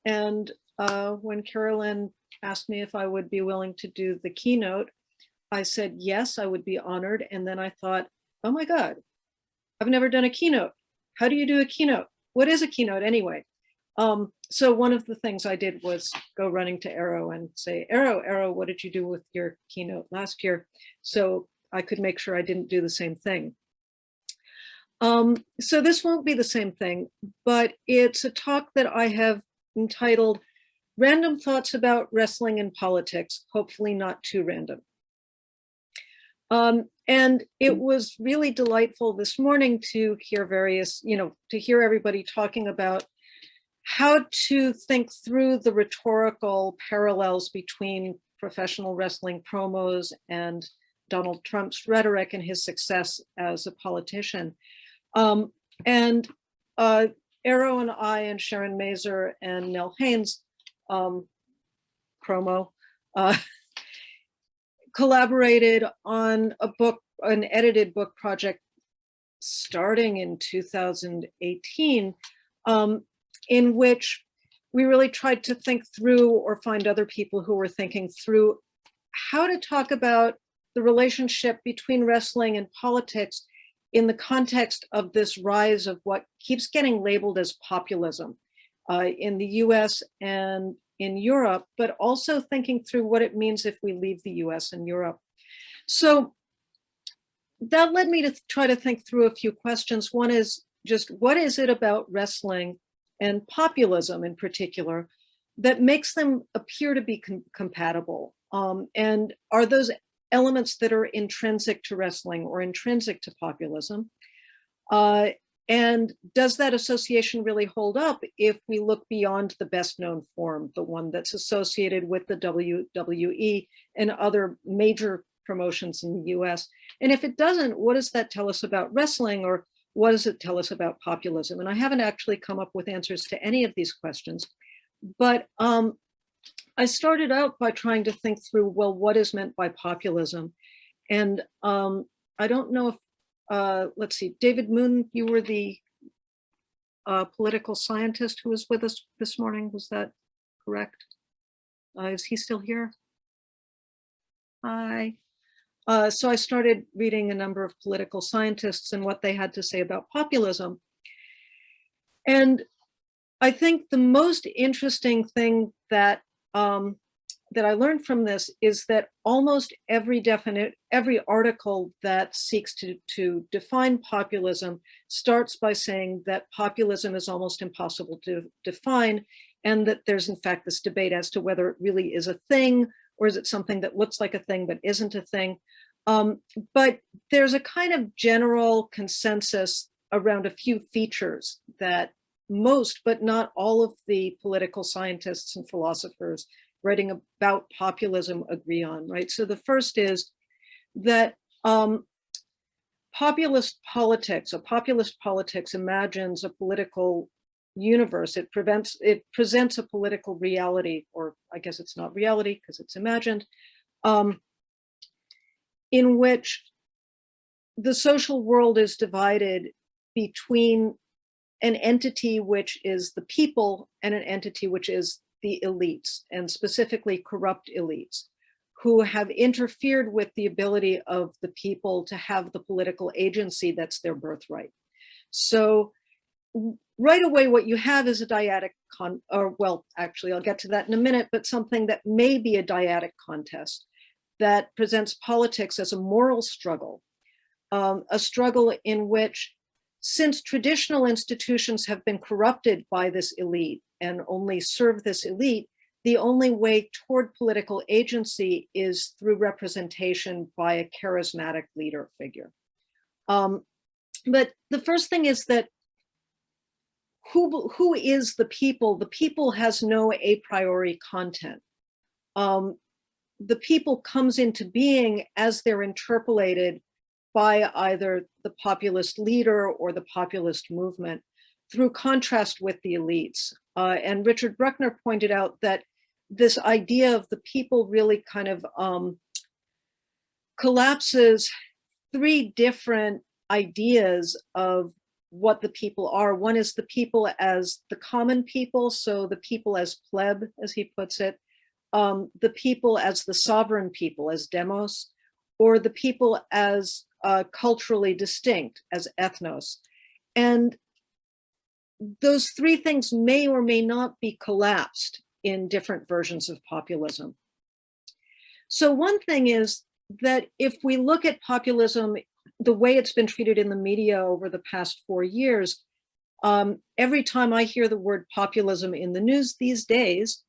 And when Carolyn asked me if I would be willing to do the keynote, I said, yes, I would be honored. And then I thought, oh my God, I've never done a keynote. How do you do a keynote? What is a keynote anyway? So one of the things I did was go running to Arrow and say, Arrow, what did you do with your keynote last year? So I could make sure I didn't do the same thing. So this won't be the same thing, but it's a talk that I have entitled Random Thoughts About Wrestling and Politics, hopefully not too random. And it was really delightful this morning to hear to hear everybody talking about how to think through the rhetorical parallels between professional wrestling promos and Donald Trump's rhetoric and his success as a politician. And Arrow and I and Sharon Mazer and Nell Haynes, promo, collaborated on a book, an edited book project starting in 2018, in which we really tried to think through or find other people who were thinking through how to talk about the relationship between wrestling and politics in the context of this rise of what keeps getting labeled as populism in the US and in Europe, but also thinking through what it means if we leave the US and Europe. So that led me to try to think through a few questions. One is just, what is it about wrestling and populism in particular that makes them appear to be compatible? And are those elements that are intrinsic to wrestling or intrinsic to populism? And does that association really hold up if we look beyond the best known form, the one that's associated with the WWE and other major promotions in the US? And if it doesn't, what does that tell us about wrestling, or what does it tell us about populism? And I haven't actually come up with answers to any of these questions, but I started out by trying to think through, well, what is meant by populism? And I don't know if, let's see, David Moon, you were the political scientist who was with us this morning. Was that correct? Is he still here? Hi. So I started reading a number of political scientists and what they had to say about populism. And I think the most interesting thing that that I learned from this is that almost every article that seeks to define populism starts by saying that populism is almost impossible to define, and that there's in fact this debate as to whether it really is a thing, or is it something that looks like a thing but isn't a thing. But there's a kind of general consensus around a few features that most, but not all, of the political scientists and philosophers writing about populism agree on, right? So the first is that populist politics imagines a political universe. It presents a political reality, or I guess it's not reality because it's imagined, in which the social world is divided between an entity which is the people and an entity which is the elites, and specifically corrupt elites, who have interfered with the ability of the people to have the political agency that's their birthright. So right away, what you have is a dyadic well, actually, I'll get to that in a minute, but something that may be a dyadic contest that presents politics as a moral struggle, a struggle in which, since traditional institutions have been corrupted by this elite and only serve this elite, the only way toward political agency is through representation by a charismatic leader figure. But the first thing is that who is the people? The people has no a priori content. the people comes into being as they're interpolated by either the populist leader or the populist movement, through contrast with the elites. And Richard Bruckner pointed out that this idea of the people really kind of collapses three different ideas of what the people are. One is the people as the common people, so the people as pleb, as he puts it, the people as the sovereign people, as demos, or the people as culturally distinct, as ethnos. And those three things may or may not be collapsed in different versions of populism. So one thing is that if we look at populism, the way it's been treated in the media over the past 4 years, every time I hear the word populism in the news these days,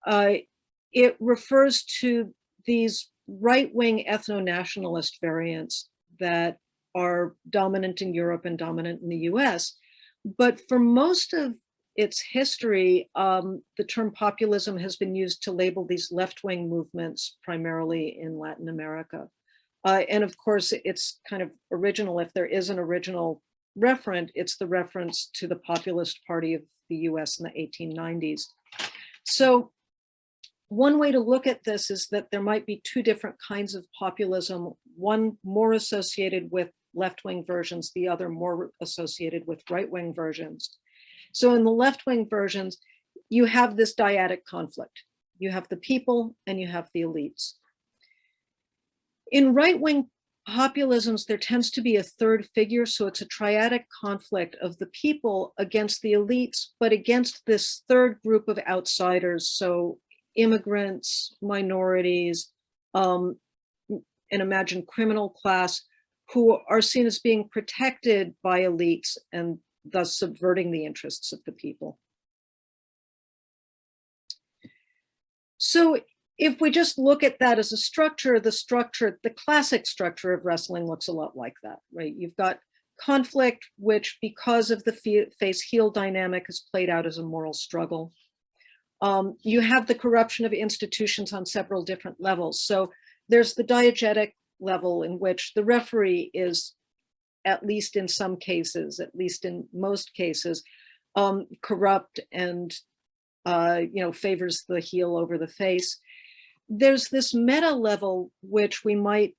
it refers to these right-wing ethno-nationalist variants that are dominant in Europe and dominant in the US. But for most of its history, the term populism has been used to label these left-wing movements, primarily in Latin America. And of course, it's kind of original. If there is an original referent, it's the reference to the Populist Party of the US in the 1890s. So one way to look at this is that there might be two different kinds of populism, one more associated with left-wing versions, the other more associated with right-wing versions. So in the left-wing versions, you have this dyadic conflict. You have the people and you have the elites. In right-wing populisms, there tends to be a third figure, so it's a triadic conflict of the people against the elites, but against this third group of outsiders, so immigrants, minorities, and imagine criminal class, who are seen as being protected by elites and thus subverting the interests of the people. So if we just look at that as a structure, the classic structure of wrestling looks a lot like that, right? You've got conflict, which because of the face-heel dynamic is played out as a moral struggle. You have the corruption of institutions on several different levels. So there's the diegetic level in which the referee is, at least in some cases, at least in most cases, corrupt and favors the heel over the face. There's this meta level, which we might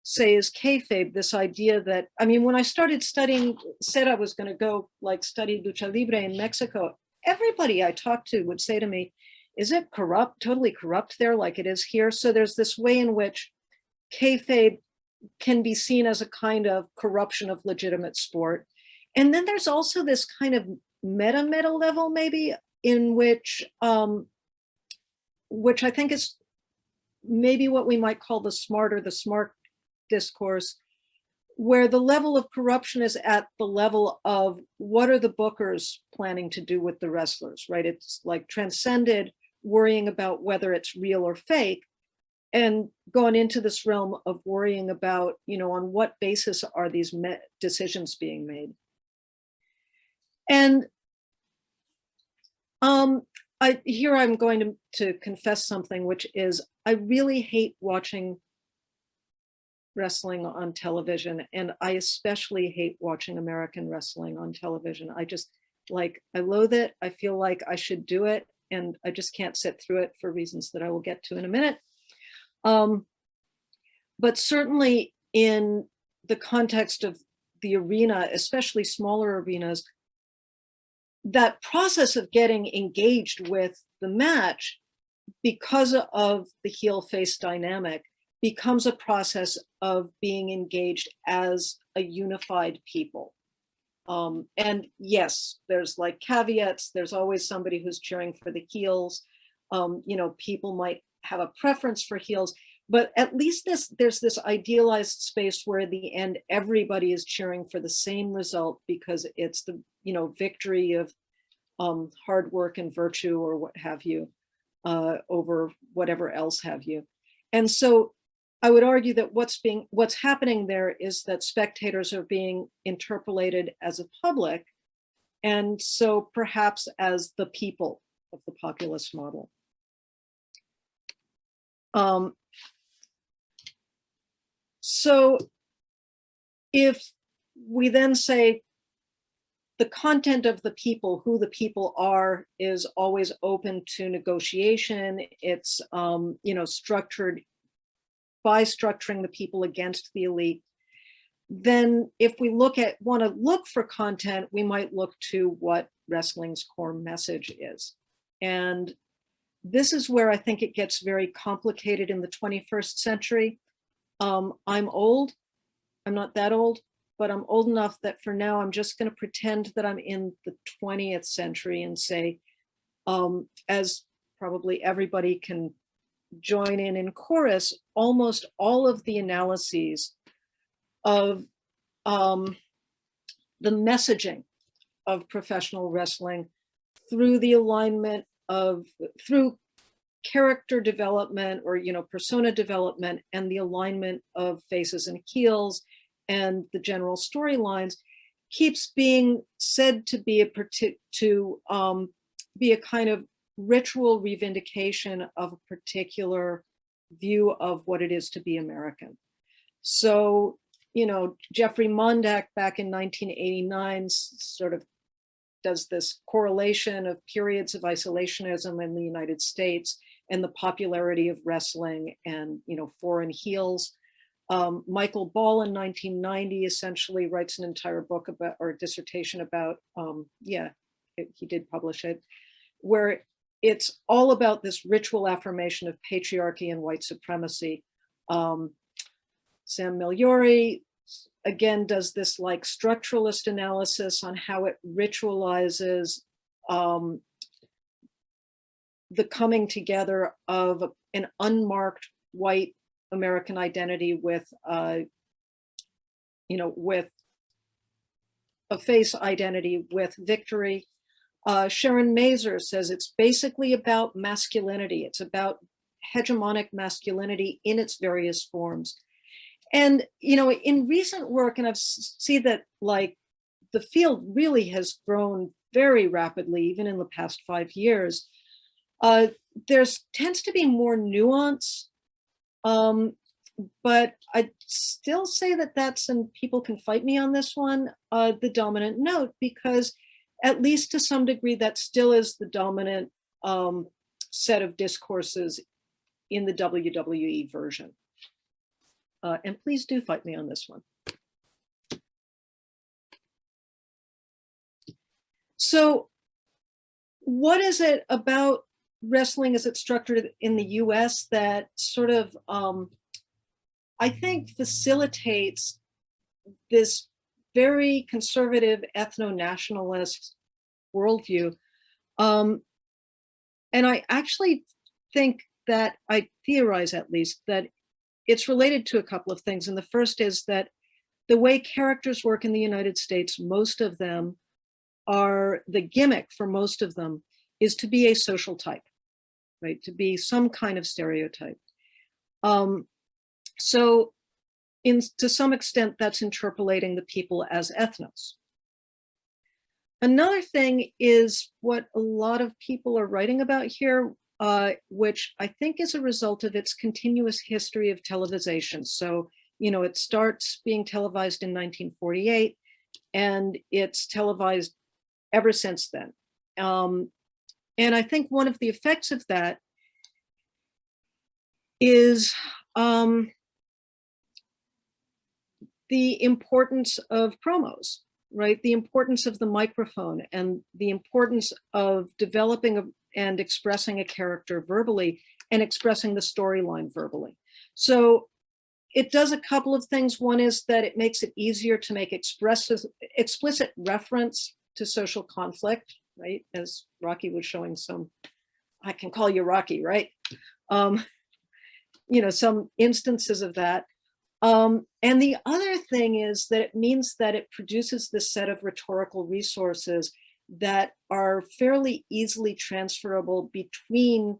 say is kayfabe, this idea that, I mean, when I started studying, said I was going to go like study Lucha Libre in Mexico, everybody I talked to would say to me, is it corrupt, totally corrupt there like it is here? So there's this way in which kayfabe can be seen as a kind of corruption of legitimate sport. And then there's also this kind of meta level maybe in which I think is maybe what we might call the smart discourse, where the level of corruption is at the level of what are the bookers planning to do with the wrestlers, right? It's like transcended worrying about whether it's real or fake and gone into this realm of worrying about, on what basis are these decisions being made. And here I'm going to confess something, which is I really hate watching wrestling on television, and I especially hate watching American wrestling on television. I just I loathe it. I feel like I should do it, and I just can't sit through it for reasons that I will get to in a minute. But certainly in the context of the arena, especially smaller arenas, that process of getting engaged with the match because of the heel face dynamic becomes a process of being engaged as a unified people. And yes, there's caveats. There's always somebody who's cheering for the heels. People might have a preference for heels, but at least there's this idealized space where at the end, everybody is cheering for the same result because it's the, victory of hard work and virtue or what have you, over whatever else have you. And so I would argue that what's happening there is that spectators are being interpolated as a public, and so perhaps as the people of the populist model. Um, so if we then say the content of the people, who the people are, is always open to negotiation. It's structured by structuring the people against the elite. Then if we want to look for content, we might look to what wrestling's core message is. And this is where I think it gets very complicated in the 21st century. I'm old, I'm not that old, but I'm old enough that for now, I'm just going to pretend that I'm in the 20th century and say, as probably everybody can join in chorus, almost all of the analyses of the messaging of professional wrestling through the alignment through character development or, persona development and the alignment of faces and heels and the general storylines keeps being said to be a kind of ritual revindication of a particular view of what it is to be American. So, Jeffrey Mondak back in 1989 sort of does this correlation of periods of isolationism in the United States and the popularity of wrestling and, foreign heels. Michael Ball in 1990 essentially writes an entire book about, or dissertation about, he did publish it, where it's all about this ritual affirmation of patriarchy and white supremacy. Sam Migliore, again, does this like structuralist analysis on how it ritualizes the coming together of an unmarked white American identity with, with a face identity with victory. Sharon Mazer says it's basically about masculinity. It's about hegemonic masculinity in its various forms. And, in recent work, and I've seen that like the field really has grown very rapidly, even in the past 5 years, there's tends to be more nuance, but I'd still say that that's, and people can fight me on this one, the dominant note, because at least to some degree, that still is the dominant set of discourses in the WWE version. And please do fight me on this one. So what is it about wrestling as it's structured in the US that sort of, I think, facilitates this very conservative ethno-nationalist worldview? And I actually think that, I theorize at least, that it's related to a couple of things. And the first is that the way characters work in the United States, most of them are, the gimmick for most of them is to be a social type, right? To be some kind of stereotype. So to some extent, that's interpolating the people as ethnos. Another thing is what a lot of people are writing about here, which I think is a result of its continuous history of television. So, it starts being televised in 1948, and it's televised ever since then. And I think one of the effects of that is the importance of promos, right? The importance of the microphone and the importance of developing and expressing a character verbally and expressing the storyline verbally. So it does a couple of things. One is that it makes it easier to make explicit reference to social conflict, right? As Rocky was showing some, I can call you Rocky, right? Some instances of that. And the other thing is that it means that it produces this set of rhetorical resources that are fairly easily transferable between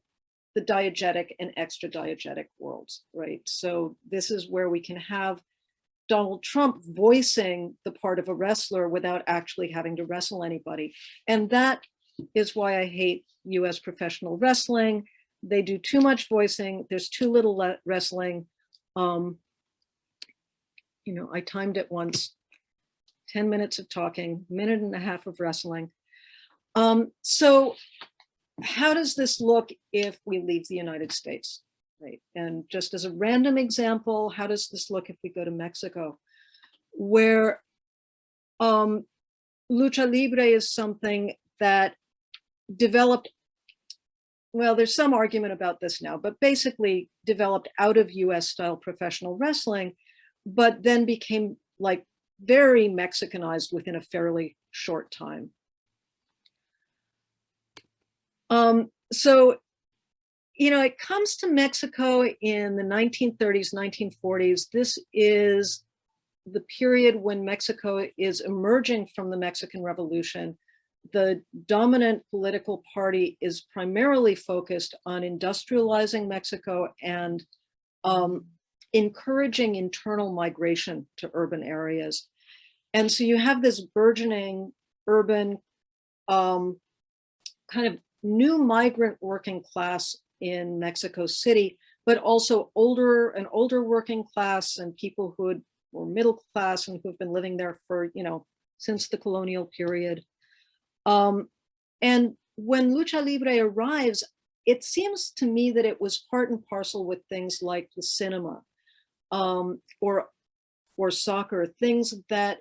the diegetic and extra diegetic worlds, right? So this is where we can have Donald Trump voicing the part of a wrestler without actually having to wrestle anybody. And that is why I hate US professional wrestling. they do too much voicing. There's too little wrestling. You know, I timed it once, 10 minutes of talking, minute and a half of wrestling. So how does this look if we leave the United States, right? And just as a random example, how does this look if we go to Mexico, where Lucha Libre is something that developed, well, there's some argument about this now, but basically developed out of US style professional wrestling, but then became like very Mexicanized within a fairly short time. So, you know, it comes to Mexico in the 1930s, 1940s. This is the period when Mexico is emerging from the Mexican Revolution. The dominant political party is primarily focused on industrializing Mexico and encouraging internal migration to urban areas. And so you have this burgeoning urban kind of new migrant working class in Mexico City, but also an older working class and people who were middle class and who've been living there for, you know, since the colonial period. And when Lucha Libre arrives, it seems to me that it was part and parcel with things like the cinema or soccer, things that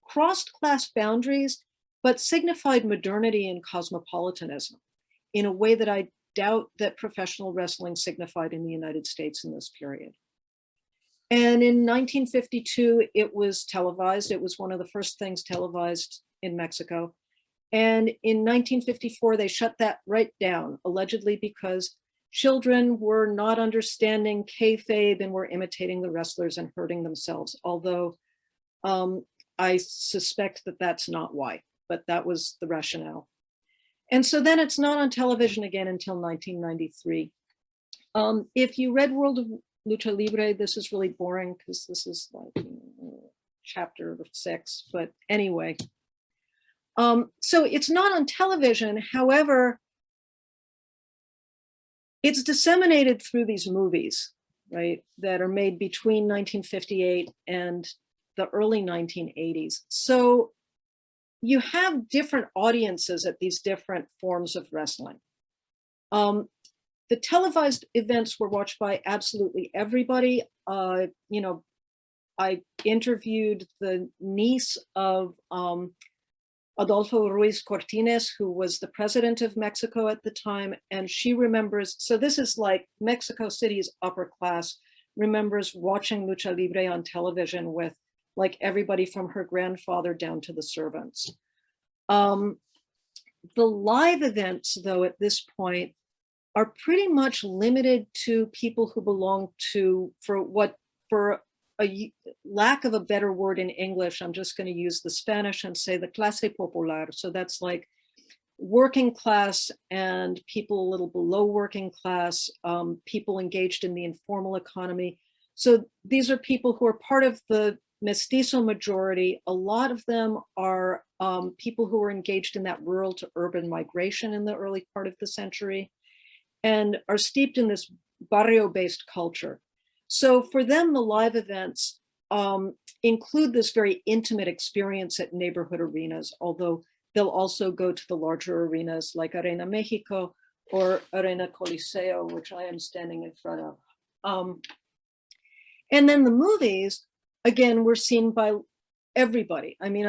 crossed class boundaries, but signified modernity and cosmopolitanism in a way that I doubt that professional wrestling signified in the United States in this period. And in 1952, it was televised. It was one of the first things televised in Mexico. And in 1954, they shut that right down, allegedly because children were not understanding kayfabe and were imitating the wrestlers and hurting themselves. Although I suspect that that's not why, but that was the rationale. And so then it's not on television again until 1993. If you read World of Lucha Libre, this is really boring because this is like chapter 6, but anyway. So it's not on television. However, it's disseminated through these movies, right, that are made between 1958 and the early 1980s. So you have different audiences at these different forms of wrestling. The televised events were watched by absolutely everybody. You know, I interviewed the niece of Adolfo Ruiz Cortines, who was the president of Mexico at the time. And she remembers, so this is like Mexico City's upper class, remembers watching Lucha Libre on television with like everybody from her grandfather down to the servants. The live events, though, at this point, are pretty much limited to people who belong to, for a lack of a better word in English, I'm just going to use the Spanish and say the clase popular. So that's like working class and people a little below working class, people engaged in the informal economy. So these are people who are part of the mestizo majority. A lot of them are people who were engaged in that rural to urban migration in the early part of the century and are steeped in this barrio-based culture. So for them, the live events include this very intimate experience at neighborhood arenas, although they'll also go to the larger arenas like Arena Mexico or Arena Coliseo, which I am standing in front of. And then the movies, again, were seen by everybody. I mean,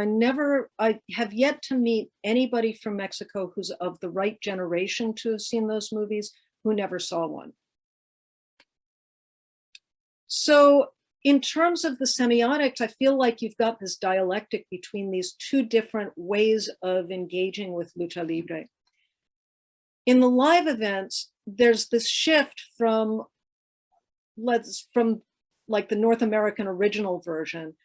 I have yet to meet anybody from Mexico who's of the right generation to have seen those movies who never saw one. So in terms of the semiotics, I feel like you've got this dialectic between these two different ways of engaging with Lucha Libre. In the live events, there's this shift from like the North American original version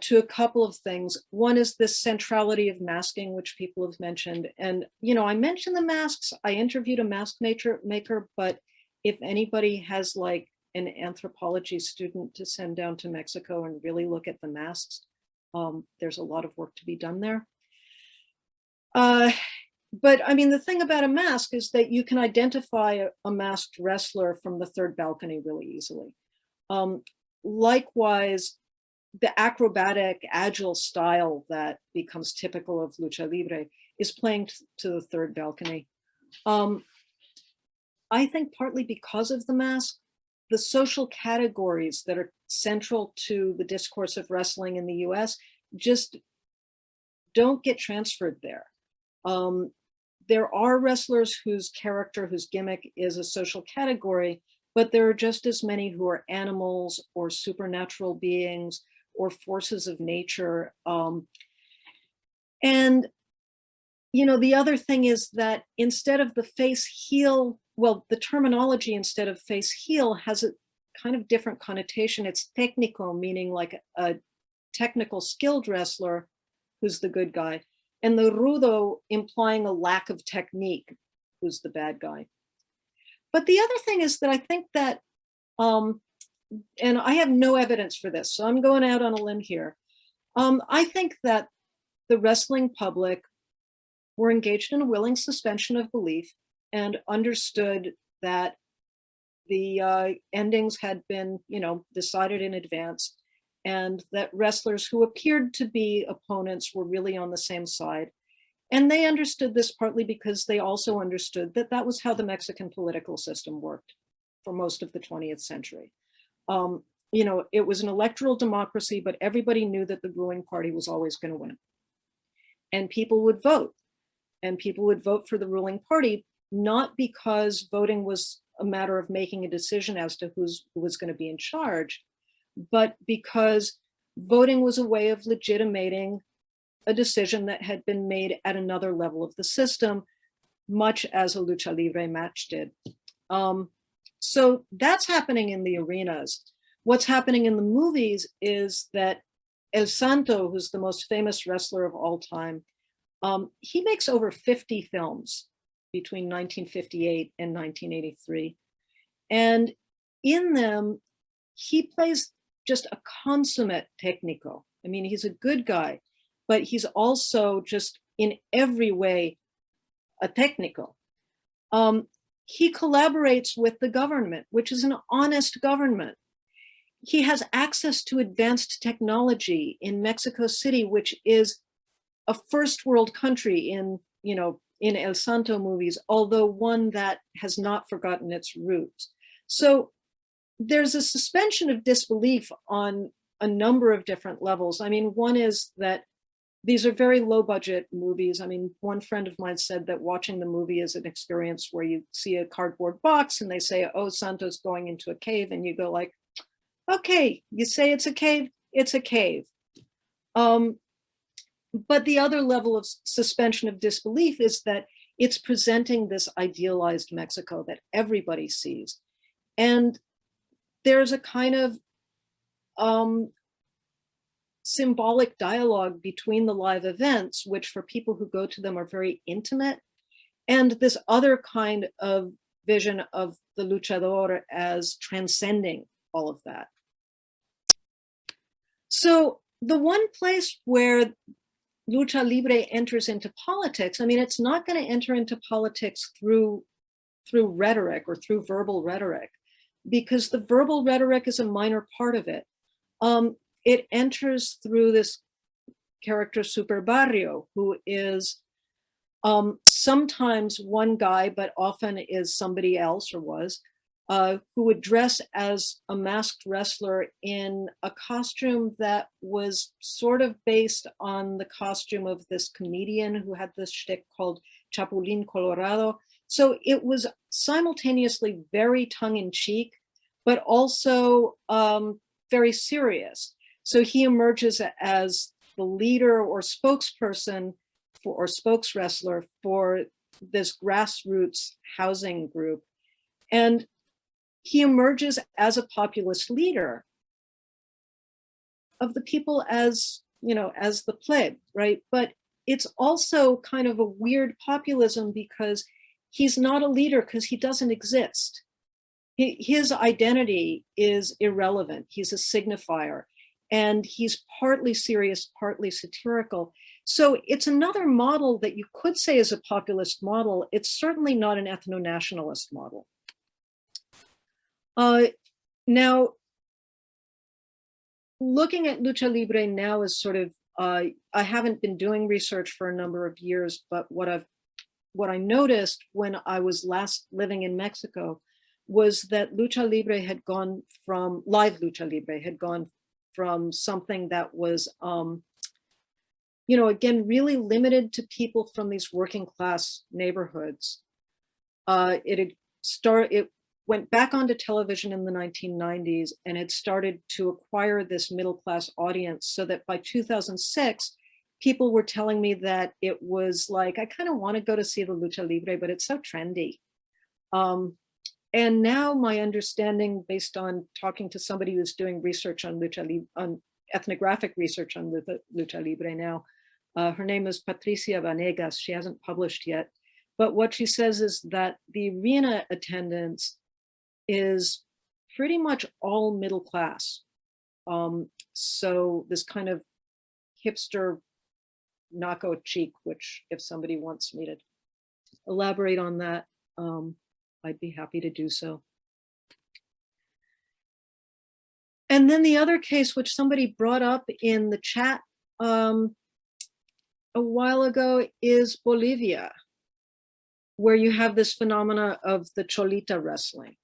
to a couple of things. One is this centrality of masking, which people have mentioned. And, you know, I mentioned the masks. I interviewed a mask maker, but if anybody has like an anthropology student to send down to Mexico and really look at the masks, there's a lot of work to be done there. but I mean, the thing about a mask is that you can identify a masked wrestler from the third balcony really easily. Likewise, the acrobatic, agile style that becomes typical of Lucha Libre is playing to the third balcony. I think partly because of the mask, the social categories that are central to the discourse of wrestling in the US just don't get transferred there. There are wrestlers whose character, whose gimmick is a social category, but there are just as many who are animals or supernatural beings or forces of nature. And, you know, the other thing is that instead of the face heel, well, the terminology instead of face heel has a kind of different connotation. It's técnico, meaning like a technical skilled wrestler who's the good guy, and the rudo implying a lack of technique, who's the bad guy. But the other thing is that I think that, and I have no evidence for this, so I'm going out on a limb here. I think that the wrestling public were engaged in a willing suspension of belief and understood that the endings had been, you know, decided in advance, and that wrestlers who appeared to be opponents were really on the same side. And they understood this partly because they also understood that that was how the Mexican political system worked for most of the 20th century. You know, it was an electoral democracy, but everybody knew that the ruling party was always going to win. And people would vote, and people would vote for the ruling party, not because voting was a matter of making a decision as to who was going to be in charge, but because voting was a way of legitimating a decision that had been made at another level of the system, much as a Lucha Libre match did. So that's happening in the arenas. What's happening in the movies is that El Santo, who's the most famous wrestler of all time, he makes over 50 films between 1958 and 1983. And in them, he plays just a consummate técnico. I mean, he's a good guy, but he's also just in every way a técnico. He collaborates with the government, which is an honest government. He has access to advanced technology in Mexico City, which is a first world country in, you know, in El Santo movies, although one that has not forgotten its roots. So there's a suspension of disbelief on a number of different levels. I mean, one is that these are very low budget movies. I mean, one friend of mine said that watching the movie is an experience where you see a cardboard box and they say, oh, Santo's going into a cave, and you go like, okay, you say it's a cave, it's a cave. But the other level of suspension of disbelief is that it's presenting this idealized Mexico that everybody sees. And there's a kind of symbolic dialogue between the live events, which for people who go to them are very intimate, and this other kind of vision of the luchador as transcending all of that. So the one place where Lucha Libre enters into politics, I mean, it's not going to enter into politics through rhetoric or through verbal rhetoric, because the verbal rhetoric is a minor part of it. It enters through this character Super Barrio, who is sometimes one guy, but often is somebody else, or was, who would dress as a masked wrestler in a costume that was sort of based on the costume of this comedian who had this shtick called Chapulín Colorado. So it was simultaneously very tongue-in-cheek, but also very serious. So he emerges as the leader or spokesperson for, or spokeswrestler for this grassroots housing group. And he emerges as a populist leader of the people, as, you know, as the plebe, right? But it's also kind of a weird populism because he's not a leader because he doesn't exist. His identity is irrelevant. He's a signifier, and he's partly serious, partly satirical. So it's another model that you could say is a populist model. It's certainly not an ethno-nationalist model. Now, looking at Lucha Libre now is sort of, I haven't been doing research for a number of years, but what I noticed when I was last living in Mexico was that Lucha Libre had gone from, live Lucha Libre had gone from something that was, you know, again, really limited to people from these working class neighborhoods. It went back onto television in the 1990s, and it started to acquire this middle class audience, so that by 2006, people were telling me that it was like, I kind of want to go to see the Lucha Libre, but it's so trendy. And now my understanding, based on talking to somebody who's doing research on Lucha Libre, on ethnographic research on Lucha Libre now, her name is Patricia Vanegas. She hasn't published yet. But what she says is that the arena attendance is pretty much all middle class. So this kind of hipster naco chic, which if somebody wants me to elaborate on that, I'd be happy to do so. And then the other case, which somebody brought up in the chat a while ago, is Bolivia, where you have this phenomena of the Cholita wrestling.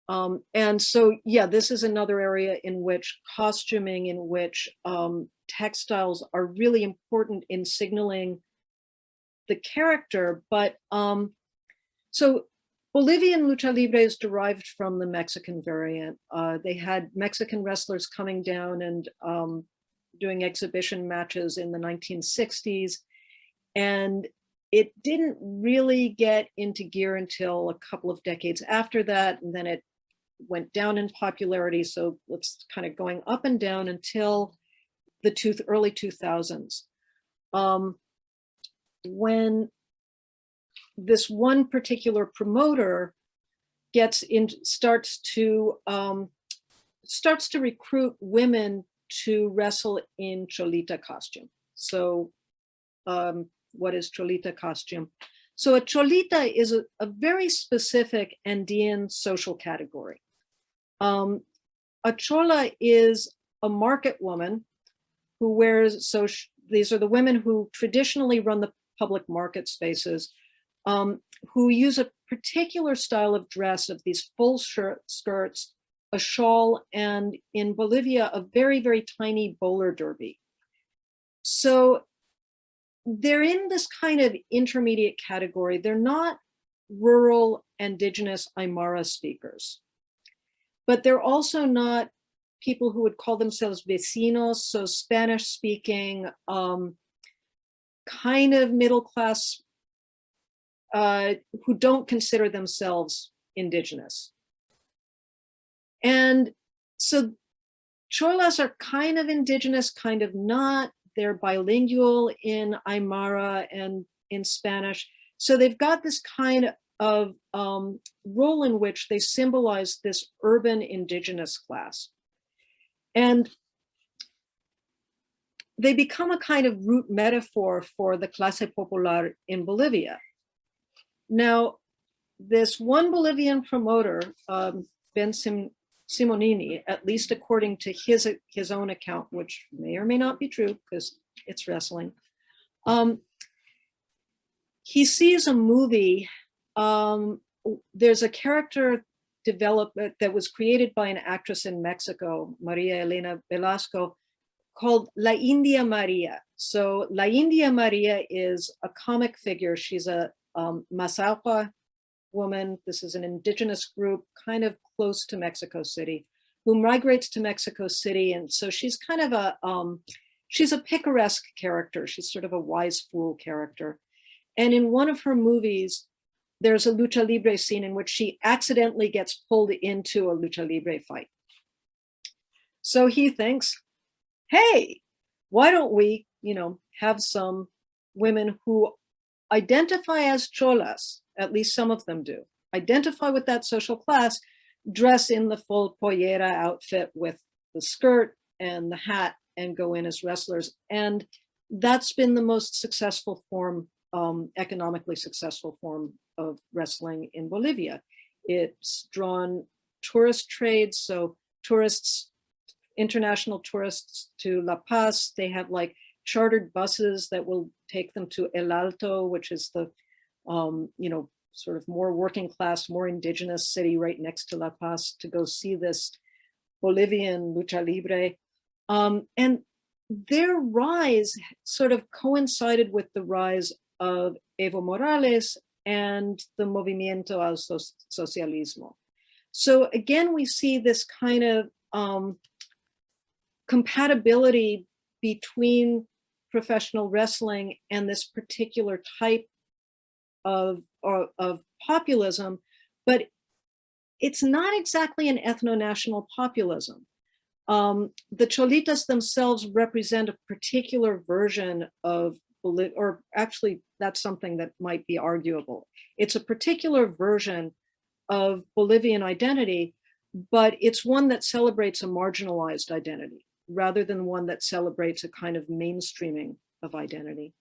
And so, yeah, this is another area in which costuming, in which textiles are really important in signaling the character. But so Bolivian Lucha Libre is derived from the Mexican variant. They had Mexican wrestlers coming down and doing exhibition matches in the 1960s. And it didn't really get into gear until a couple of decades after that. And then it went down in popularity. So it's kind of going up and down until the early 2000s. When this one particular promoter starts to recruit women to wrestle in Cholita costume. So what is Cholita costume? So a Cholita is a very specific Andean social category. A chola is a market woman who wears, so these are the women who traditionally run the public market spaces, who use a particular style of dress of these full skirts, a shawl, and in Bolivia, a very, very tiny roller derby. So they're in this kind of intermediate category. They're not rural indigenous Aymara speakers, but they're also not people who would call themselves vecinos, so Spanish speaking, kind of middle class, who don't consider themselves indigenous. And so cholas are kind of indigenous, kind of not. They're bilingual in Aymara and in Spanish. So they've got this kind of role in which they symbolize this urban indigenous class. And they become a kind of root metaphor for the clase popular in Bolivia. Now, this one Bolivian promoter, Ben Simonini, at least according to his own account, which may or may not be true because it's wrestling, he sees a movie. There's a character development that was created by an actress in Mexico, Maria Elena Velasco, called La India Maria. So La India Maria is a comic figure. She's a Mazahua woman. This is an indigenous group kind of close to Mexico City, who migrates to Mexico City. And so she's kind of she's a picaresque character. She's sort of a wise fool character. And in one of her movies, there's a Lucha Libre scene in which she accidentally gets pulled into a Lucha Libre fight. So he thinks, hey, why don't we, have some women who identify as cholas, at least some of them do, identify with that social class, dress in the full pollera outfit with the skirt and the hat and go in as wrestlers. And that's been the most successful form, economically successful form of wrestling in Bolivia. It's drawn tourist trades, so tourists, international tourists to La Paz, they have like chartered buses that will take them to El Alto, which is the, you know, sort of more working class, more indigenous city right next to La Paz, to go see this Bolivian Lucha Libre. And their rise sort of coincided with the rise of Evo Morales and the Movimiento al Socialismo. So again, we see this kind of compatibility between professional wrestling and this particular type of populism, but it's not exactly an ethno-national populism. The Cholitas themselves represent a particular version of Bolivia, or actually that's something that might be arguable. It's a particular version of Bolivian identity, but it's one that celebrates a marginalized identity rather than one that celebrates a kind of mainstreaming of identity.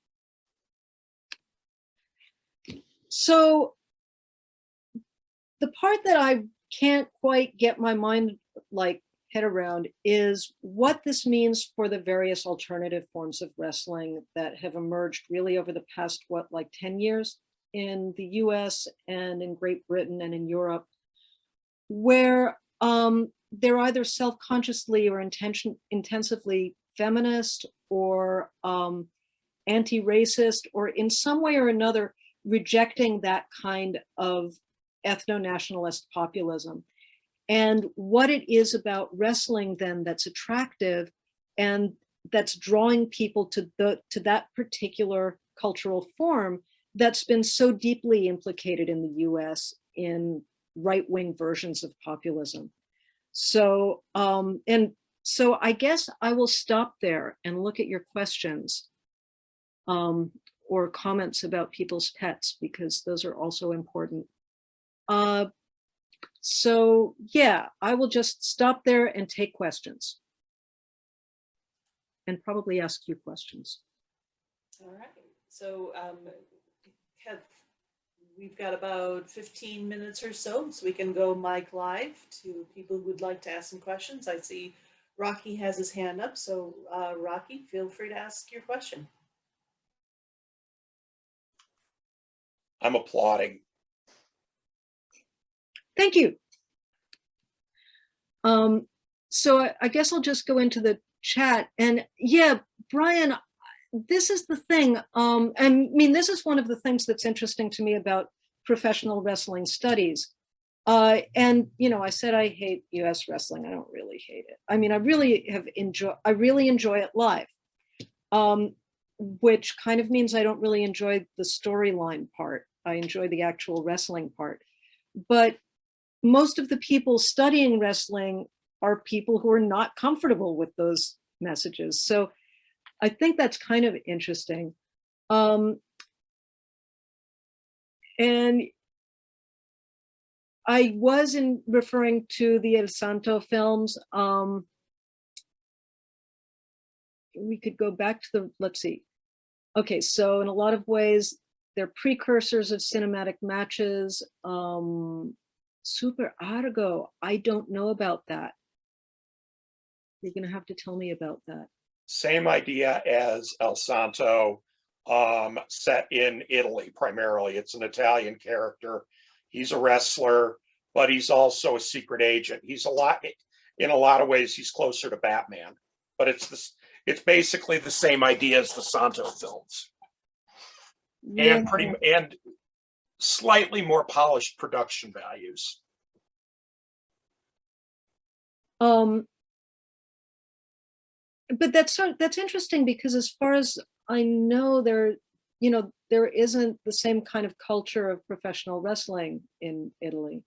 So the part that I can't quite get my mind head around is what this means for the various alternative forms of wrestling that have emerged really over the past, 10 years in the US and in Great Britain and in Europe, where they're either self-consciously or intensively feminist or anti-racist, or in some way or another rejecting that kind of ethno-nationalist populism. And what it is about wrestling then that's attractive and that's drawing people to that particular cultural form that's been so deeply implicated in the US in right-wing versions of populism. So, so I guess I will stop there and look at your questions or comments about people's pets, because those are also important. So yeah, I will just stop there and take questions and probably ask you questions. All right, so we've got about 15 minutes or so we can go mic live to people who would like to ask some questions. I see Rocky has his hand up, so Rocky, feel free to ask your question. I'm applauding. Thank you. So I guess I'll just go into the chat. And yeah, Brian, this is the thing. I mean, this is one of the things that's interesting to me about professional wrestling studies. And, you know, I said I hate US wrestling. I don't really hate it. I mean, I really enjoy it live, which kind of means I don't really enjoy the storyline part. I enjoy the actual wrestling part. But most of the people studying wrestling are people who are not comfortable with those messages. So I think that's kind of interesting. And I was referring to the El Santo films. We could go back to let's see. Okay, so in a lot of ways, they're precursors of cinematic matches. Super Argo, I don't know about that. You're gonna have to tell me about that. Same idea as El Santo, set in Italy primarily. It's an Italian character. He's a wrestler, but he's also a secret agent. He's in a lot of ways, he's closer to Batman, but it's basically the same idea as the Santo films. Yeah. And slightly more polished production values. But that's interesting, because as far as I know, there isn't the same kind of culture of professional wrestling in Italy.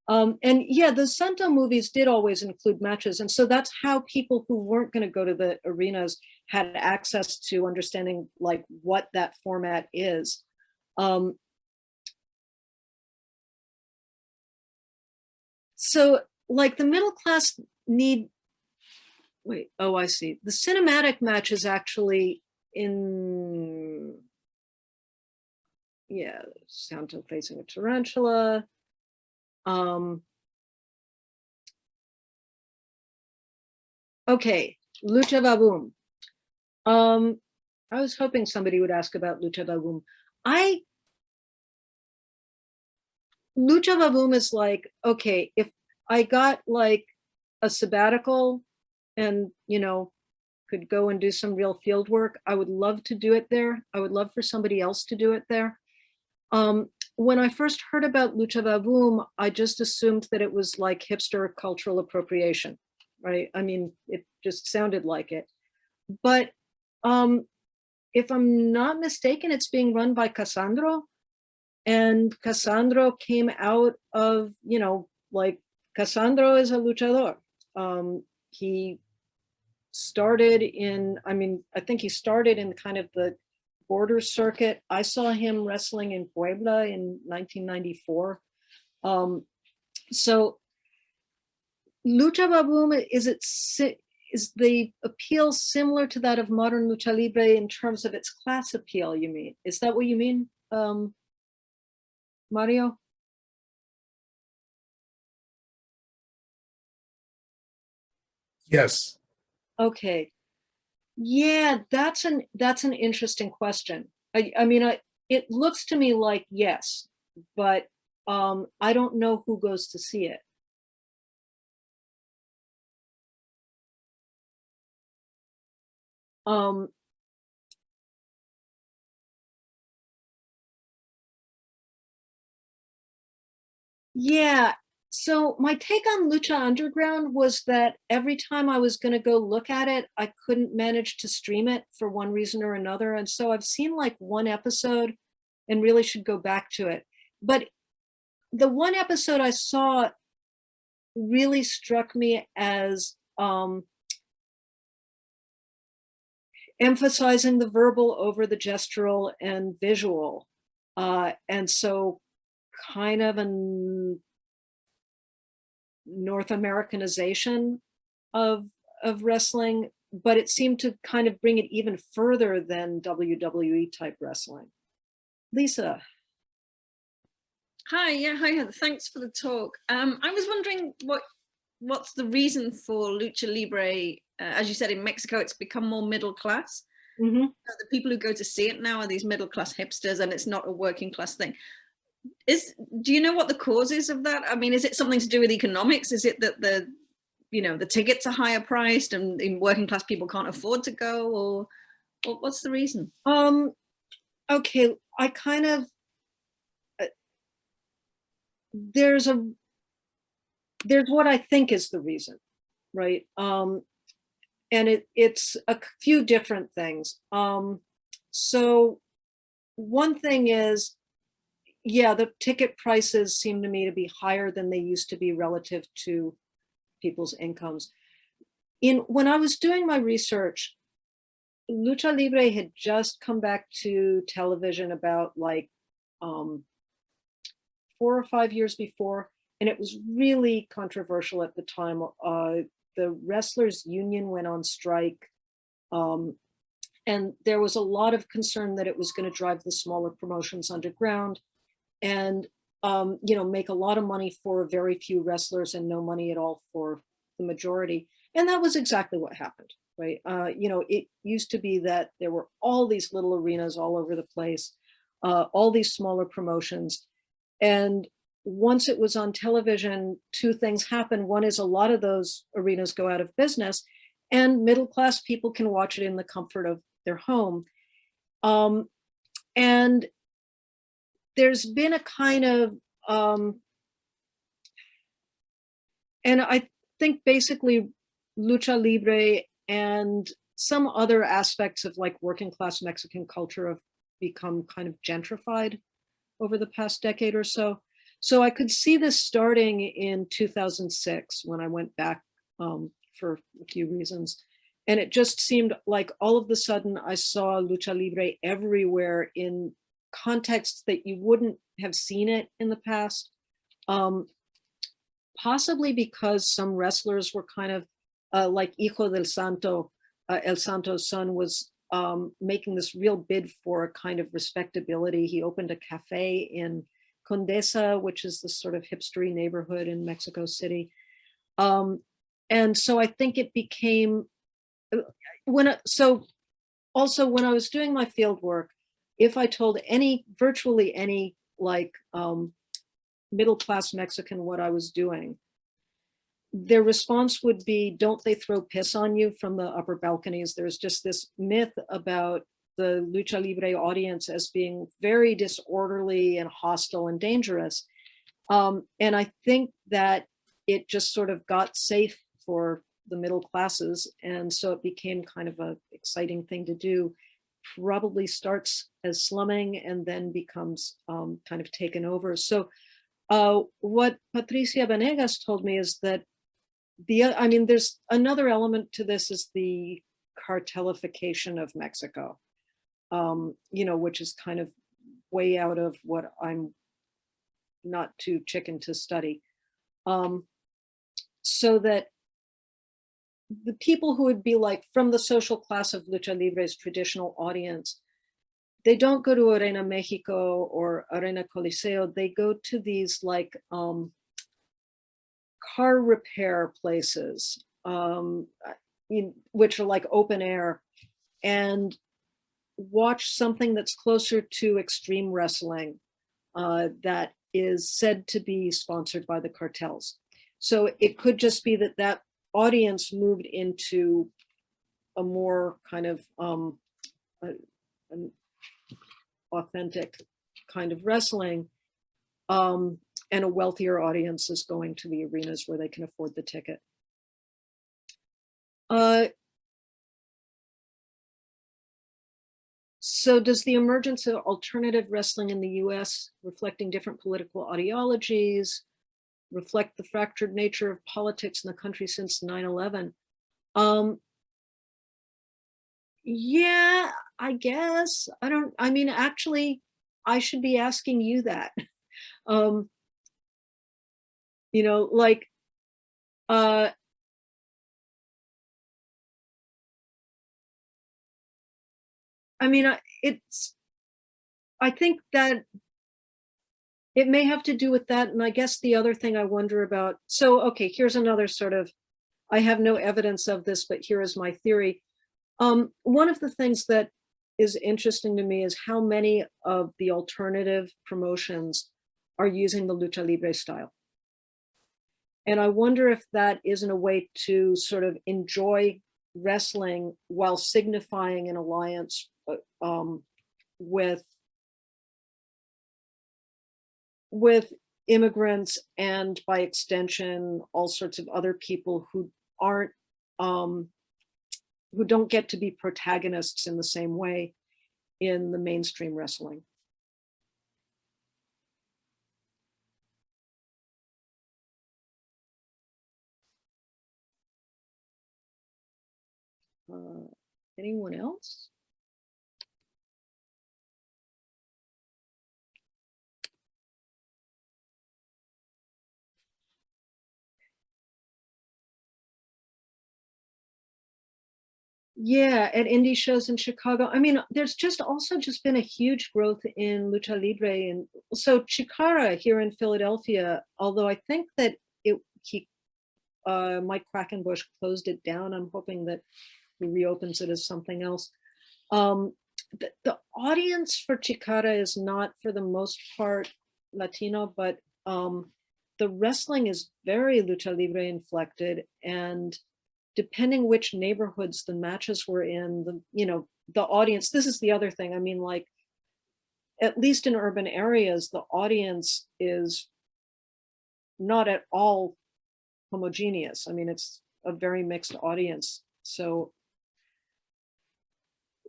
And yeah, the Santo movies did always include matches. And so that's how people who weren't going to go to the arenas had access to understanding like what that format is. So like the middle class need, I see. The cinematic matches actually yeah, Santo facing a tarantula. Okay, Lucha Vavoom. I was hoping somebody would ask about Lucha Vavoom. Lucha Vavoom is like, okay, if I got like a sabbatical and, you know, could go and do some real field work, I would love to do it there. I would love for somebody else to do it there. When I first heard about Lucha Vavoom, I just assumed that it was like hipster cultural appropriation, right? I mean, it just sounded like it. But if I'm not mistaken, it's being run by Cassandro. And Cassandro came out of, you know, like Cassandro is a luchador. He started in, I mean, I think he started in kind of the border circuit. I saw him wrestling in Puebla in 1994. So Lucha Vavoom, is the appeal similar to that of modern Lucha Libre in terms of its class appeal, you mean? Is that what you mean, Mario? Yes. Okay. Yeah, that's an interesting question. I mean, it looks to me like yes, but I don't know who goes to see it. Yeah. So my take on Lucha Underground was that every time I was going to go look at it, I couldn't manage to stream it for one reason or another. And so I've seen like one episode and really should go back to it. But the one episode I saw really struck me as emphasizing the verbal over the gestural and visual. And so kind of an North Americanization of wrestling, but it seemed to kind of bring it even further than WWE type wrestling. Lisa. Hi, hi Heather. Thanks for the talk. I was wondering what's the reason for Lucha Libre? As you said, in Mexico, it's become more middle class. Mm-hmm. The people who go to see it now are these middle class hipsters, and it's not a working class thing. Do you know what the cause is of that? I mean, is it something to do with economics? Is it that the tickets are higher priced and working class people can't afford to go, or what's the reason? Okay, I kind of there's what I think is the reason, right? And it's a few different things. So one thing is, yeah, the ticket prices seem to me to be higher than they used to be relative to people's incomes. When I was doing my research, Lucha Libre had just come back to television about like 4 or 5 years before, and it was really controversial at the time. The wrestlers union went on strike, and there was a lot of concern that it was going to drive the smaller promotions underground and make a lot of money for very few wrestlers and no money at all for the majority. And that was exactly what happened, right? It used to be that there were all these little arenas all over the place, all these smaller promotions. And once it was on television, two things happen. One is a lot of those arenas go out of business, and middle-class people can watch it in the comfort of their home. And there's been a kind of, and I think basically Lucha Libre and some other aspects of like working class Mexican culture have become kind of gentrified over the past decade or so. So I could see this starting in 2006 when I went back for a few reasons. And it just seemed like all of a sudden I saw Lucha Libre everywhere in contexts that you wouldn't have seen it in the past. Possibly because some wrestlers were kind of like Hijo del Santo, El Santo's son was making this real bid for a kind of respectability. He opened a cafe in Condesa, which is this sort of hipstery neighborhood in Mexico City. And so I think it became, also when I was doing my field work, if I told virtually any like middle-class Mexican what I was doing, their response would be, don't they throw piss on you from the upper balconies? There's just this myth about the Lucha Libre audience as being very disorderly and hostile and dangerous. And I think that it just sort of got safe for the middle classes. And so it became kind of an exciting thing to do. Probably starts as slumming and then becomes kind of taken over. So what Patricia Venegas told me is that there's another element to this, is the cartelification of Mexico, which is kind of way out of what I'm not too chicken to study. So that the people who would be like from the social class of Lucha Libre's traditional audience, they don't go to Arena Mexico or Arena Coliseo. They go to these like car repair places, which are like open air, and watch something that's closer to extreme wrestling that is said to be sponsored by the cartels. So it could just be that that audience moved into a more kind of an authentic kind of wrestling, and a wealthier audience is going to the arenas where they can afford the ticket. So does the emergence of alternative wrestling in the US, reflecting different political ideologies, reflect the fractured nature of politics in the country since 9/11? Yeah, I guess. Actually, I should be asking you that. I think that it may have to do with that. And I guess the other thing I wonder about, okay, here's another sort of, I have no evidence of this, but here is my theory. One of the things that is interesting to me is how many of the alternative promotions are using the Lucha Libre style. And I wonder if that isn't a way to sort of enjoy wrestling while signifying an alliance with immigrants, and by extension, all sorts of other people who aren't, who don't get to be protagonists in the same way in the mainstream wrestling. Anyone else? Yeah, at indie shows in Chicago. There's just been a huge growth in Lucha Libre. And so Chikara here in Philadelphia, although I think that Mike Quackenbush closed it down. I'm hoping that he reopens it as something else. The audience for Chikara is not, for the most part, Latino, but the wrestling is very Lucha Libre inflected, and depending which neighborhoods the matches were in, the audience, this is the other thing. At least in urban areas, the audience is not at all homogeneous. It's a very mixed audience. So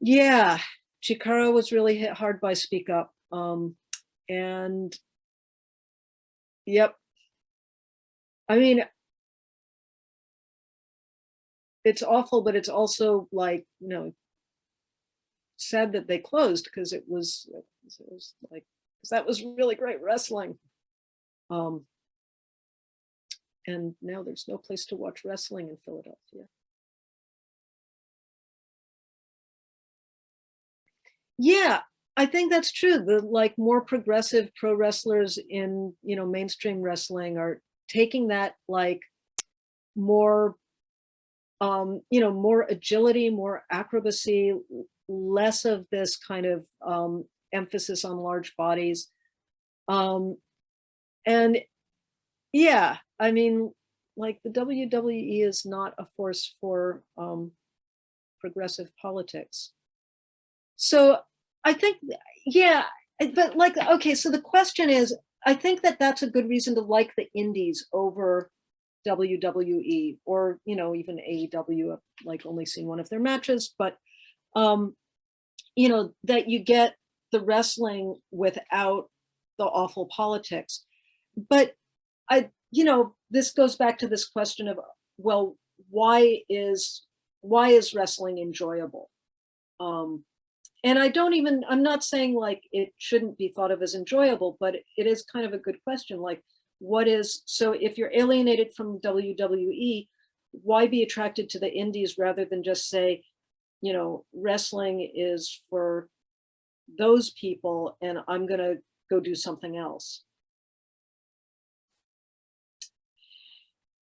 yeah, Chikara was really hit hard by Speak Up. And yep. It's awful, but it's also like, sad that they closed, because it was like, because that was really great wrestling. And now there's no place to watch wrestling in Philadelphia. Yeah, I think that's true. The like more progressive pro wrestlers in, mainstream wrestling are taking that like more, more agility, more acrobacy, less of this kind of emphasis on large bodies. And yeah, I mean, like the WWE is not a force for progressive politics. So I think, yeah, but like, okay, so the question is, I think that that's a good reason to like the indies over WWE or, even AEW. I've like only seen one of their matches, but, that you get the wrestling without the awful politics. But this goes back to this question of, well, why is wrestling enjoyable? And I'm not saying like it shouldn't be thought of as enjoyable, but it is kind of a good question. Like, so if you're alienated from WWE, why be attracted to the indies rather than just say, wrestling is for those people and I'm going to go do something else?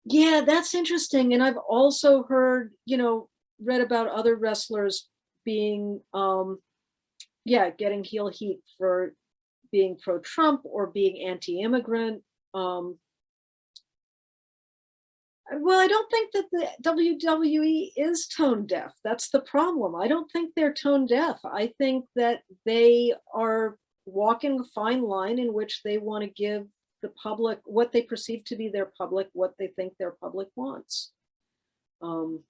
Yeah, that's interesting. And I've also heard, read about other wrestlers being, getting heel heat for being pro-Trump or being anti-immigrant. Well, I don't think that the WWE is tone deaf. That's the problem. I don't think they're tone deaf. I think that they are walking a fine line in which they want to give the public what they perceive to be their public, what they think their public wants. And,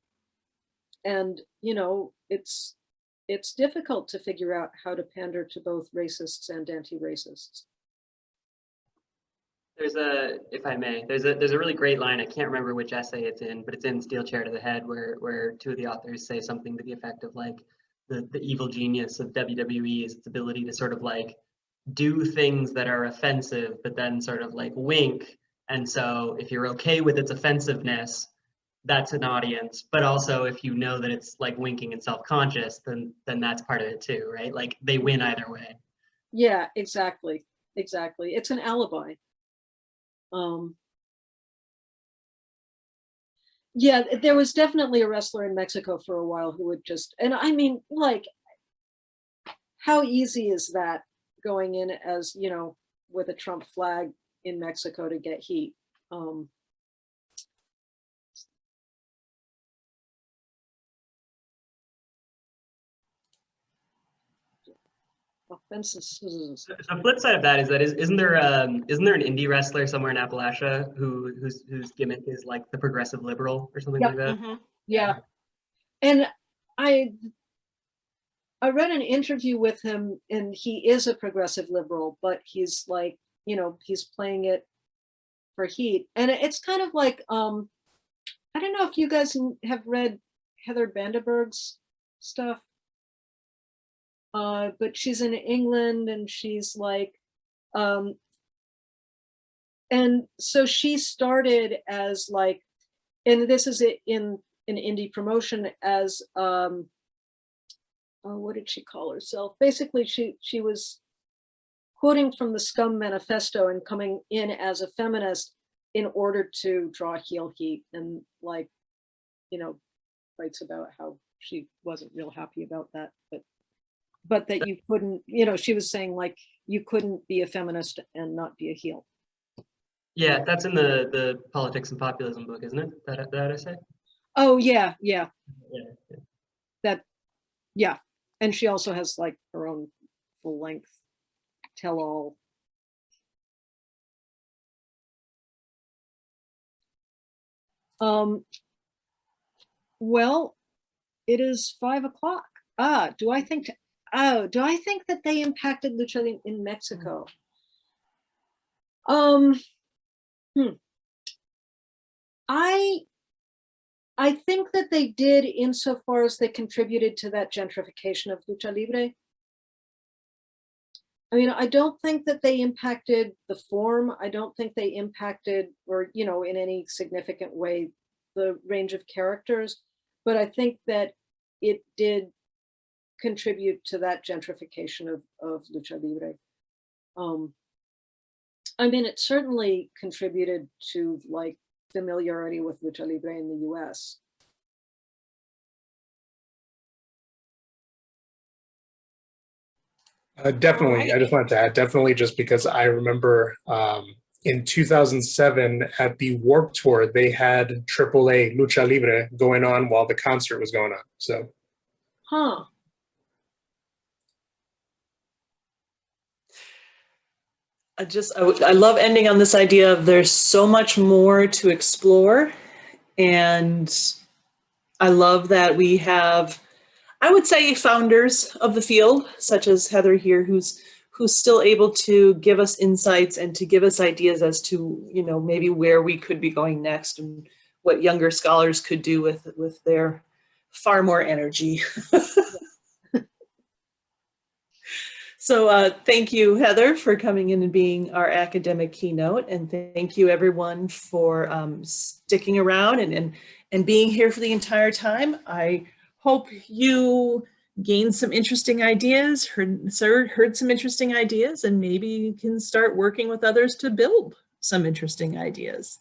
it's difficult to figure out how to pander to both racists and anti-racists. If I may, there's a really great line. I can't remember which essay it's in, but it's in Steel Chair to the Head, where two of the authors say something to the effect of like the evil genius of WWE is its ability to sort of like do things that are offensive, but then sort of like wink. And so if you're okay with its offensiveness, that's an audience. But also if you know that it's like winking and self-conscious, then that's part of it too, right? Like they win either way. Yeah, exactly. It's an alibi. Yeah, there was definitely a wrestler in Mexico for a while who would just, and I mean, like, how easy is that going in as, with a Trump flag in Mexico to get heat? Offenses. The flip side of that is that isn't there an indie wrestler somewhere in Appalachia whose gimmick is like the progressive liberal or something like that? Mhm. Yeah. And I read an interview with him and he is a progressive liberal, but he's like, he's playing it for heat. And it's kind of like, I don't know if you guys have read Heather Vandenberg's stuff. But she's in England and she's like, and so she started as like, and this is in an indie promotion as, what did she call herself? Basically, she was quoting from the Scum Manifesto and coming in as a feminist in order to draw heel heat and like, writes about how she wasn't real happy about that, but that you couldn't, she was saying like you couldn't be a feminist and not be a heel. Yeah, that's in the Politics and Populism book, isn't it? That essay? Oh yeah. Yeah. That, yeah. And she also has like her own full length tell all. Well, it is 5 o'clock. Do I think that they impacted Lucha in Mexico? I think that they did insofar as they contributed to that gentrification of Lucha Libre. I mean, I don't think that they impacted the form. I don't think they impacted or, in any significant way, the range of characters, but I think that it did contribute to that gentrification of Lucha Libre. I mean, it certainly contributed to like familiarity with Lucha Libre in the US. Definitely. Alright. I just wanted to add, definitely, just because I remember in 2007 at the Warped Tour, they had AAA Lucha Libre going on while the concert was going on. So, Huh. I love ending on this idea of there's so much more to explore. And I love that we have, I would say, founders of the field, such as Heather here, who's still able to give us insights and to give us ideas as to, you know, maybe where we could be going next and what younger scholars could do with their far more energy. So thank you, Heather, for coming in and being our academic keynote. And thank you, everyone, for sticking around and being here for the entire time. I hope you gained some interesting ideas, heard some interesting ideas, and maybe you can start working with others to build some interesting ideas.